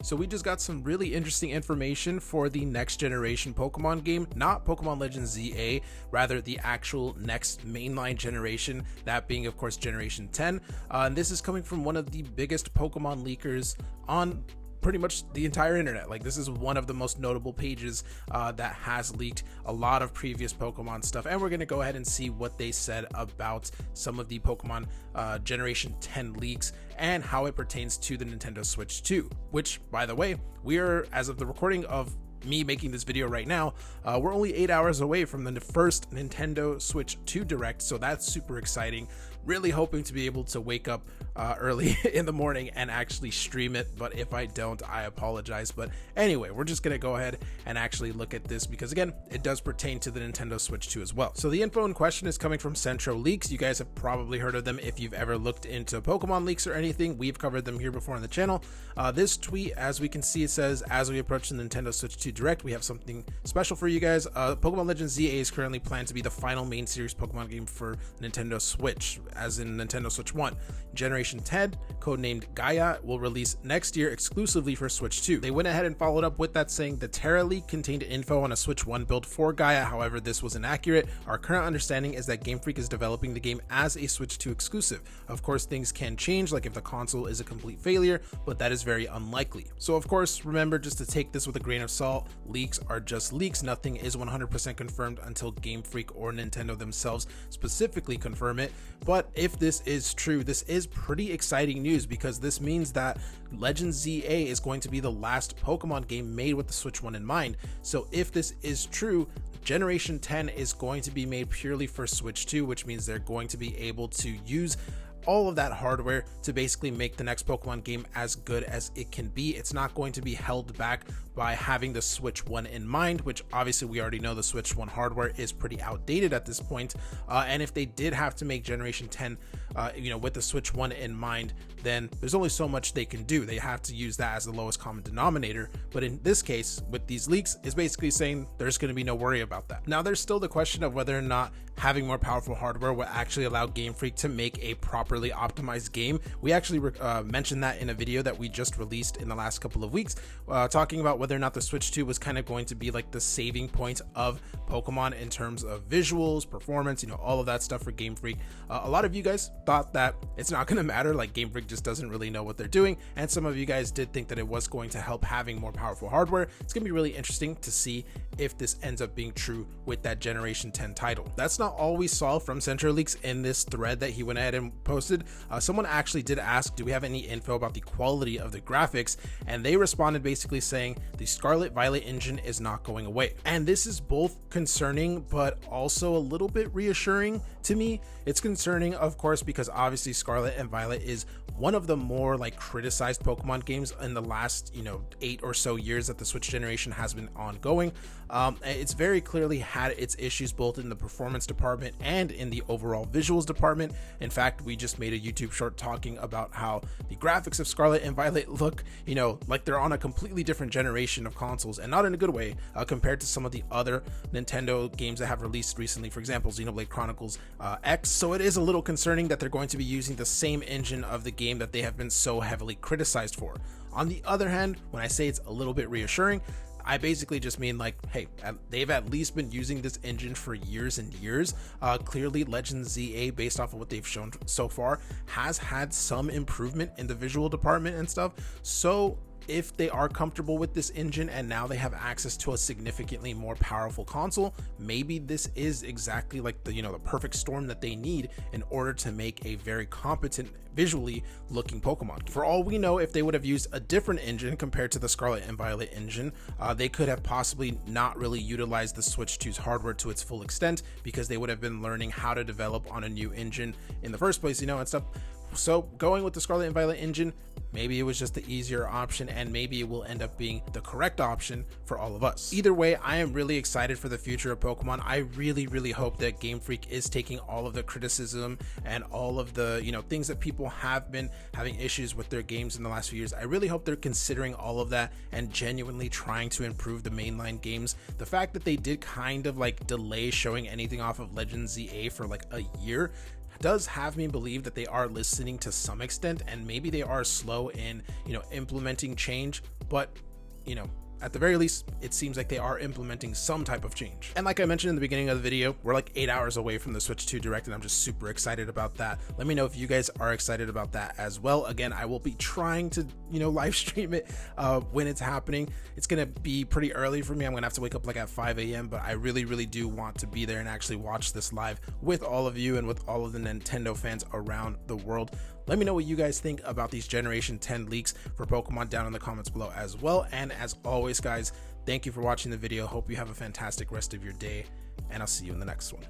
So we just got some really interesting information for the next generation Pokemon game, not Pokemon Legends ZA, rather the actual next mainline generation, that being of course Generation 10. And this is coming from one of the biggest Pokemon leakers on pretty much the entire internet. Like, this is one of the most notable pages that has leaked a lot of previous Pokemon stuff, and we're going to go ahead and see what they said about some of the Pokemon Generation 10 leaks and how it pertains to the Nintendo Switch 2, which, by the way, we are, as of the recording of me making this video right now, we're only 8 hours away from the first Nintendo Switch 2 Direct, so that's super exciting. Really hoping to be able to wake up early in the morning and actually stream it, but if I don't, I apologize. But anyway, we're just gonna go ahead and actually look at this because, again, it does pertain to the Nintendo Switch 2 as well. So the info in question is coming from Centro Leaks. You guys have probably heard of them if you've ever looked into Pokemon leaks or anything. We've covered them here before on the channel. This tweet, as we can see, it says, as we approach the Nintendo Switch 2 Direct, we have something special for you guys. Pokemon Legends ZA is currently planned to be the final main series Pokemon game for Nintendo Switch, as in Nintendo Switch 1. Generation 10, codenamed Gaia, will release next year exclusively for Switch 2. They went ahead and followed up with that saying the Terra leak contained info on a Switch 1 build for Gaia, however this was inaccurate. Our current understanding is that Game Freak is developing the game as a Switch 2 exclusive. Of course, things can change, like if the console is a complete failure, but that is very unlikely. So of course, remember just to take this with a grain of salt. Leaks are just leaks. Nothing is 100% confirmed until Game Freak or Nintendo themselves specifically confirm it. But if this is true, this is pretty exciting news because this means that Legends ZA is going to be the last Pokemon game made with the Switch 1 in mind. So if this is true, Generation 10 is going to be made purely for Switch 2, which means they're going to be able to use all of that hardware to basically make the next Pokemon game as good as it can be. It's not going to be held back by having the Switch 1 in mind, which obviously we already know the Switch 1 hardware is pretty outdated at this point. And if they did have to make Generation 10 with the Switch 1 in mind, then there's only so much they can do. They have to use that as the lowest common denominator. But in this case, with these leaks, is basically saying there's going to be no worry about that. Now, there's still the question of whether or not having more powerful hardware will actually allow Game Freak to make a properly optimized game. We actually mentioned that in a video that we just released in the last couple of weeks, talking about whether or not the Switch 2 was kind of going to be like the saving point of Pokemon in terms of visuals, performance, all of that stuff for Game Freak. A lot of you guys thought that it's not going to matter, like Game Freak just doesn't really know what they're doing, and some of you guys did think that it was going to help having more powerful hardware. It's going to be really interesting to see if this ends up being true with that Generation 10 title. That's not all we saw from Centro Leaks in this thread that he went ahead and posted. Someone actually did ask, do we have any info about the quality of the graphics? And they responded basically saying the Scarlet Violet engine is not going away. And this is both concerning but also a little bit reassuring to me. It's concerning, of course, because obviously Scarlet and Violet is one of the more criticized Pokemon games in the last 8 or so years that the Switch generation has been ongoing. It's very clearly had its issues both in the performance department and in the overall visuals department. In fact, we just made a YouTube short talking about how the graphics of Scarlet and Violet look like they're on a completely different generation of consoles, and not in a good way, compared to some of the other Nintendo games that have released recently, for example Xenoblade Chronicles X. So it is a little concerning that they're going to be using the same engine of the game that they have been so heavily criticized for. On the other hand, when I say it's a little bit reassuring, I basically just mean hey, they've at least been using this engine for years and years. Clearly Legends ZA, based off of what they've shown so far, has had some improvement in the visual department and stuff. So if they are comfortable with this engine and now they have access to a significantly more powerful console, maybe this is exactly like the the perfect storm that they need in order to make a very competent visually looking Pokemon. For all we know, if they would have used a different engine compared to the Scarlet and Violet engine, they could have possibly not really utilized the Switch 2's hardware to its full extent because they would have been learning how to develop on a new engine in the first place, and stuff. So going with the Scarlet and Violet engine, maybe it was just the easier option, and maybe it will end up being the correct option for all of us. Either way, I am really excited for the future of Pokemon. I really hope that Game Freak is taking all of the criticism and all of the things that people have been having issues with their games in the last few years. I really hope they're considering all of that and genuinely trying to improve the mainline games. The fact that they did kind of delay showing anything off of Legends ZA for a year does have me believe that they are listening to some extent, and maybe they are slow in, implementing change, but at the very least, it seems like they are implementing some type of change. And like I mentioned in the beginning of the video, we're like 8 hours away from the Switch 2 Direct, and I'm just super excited about that. Let me know if you guys are excited about that as well. Again, I will be trying to, live stream it when it's happening. It's gonna be pretty early for me. I'm gonna have to wake up like at 5 a.m., but I really, really do want to be there and actually watch this live with all of you and with all of the Nintendo fans around the world. Let me know what you guys think about these Generation 10 leaks for Pokemon down in the comments below as well. And as always, guys, thank you for watching the video. Hope you have a fantastic rest of your day, and I'll see you in the next one.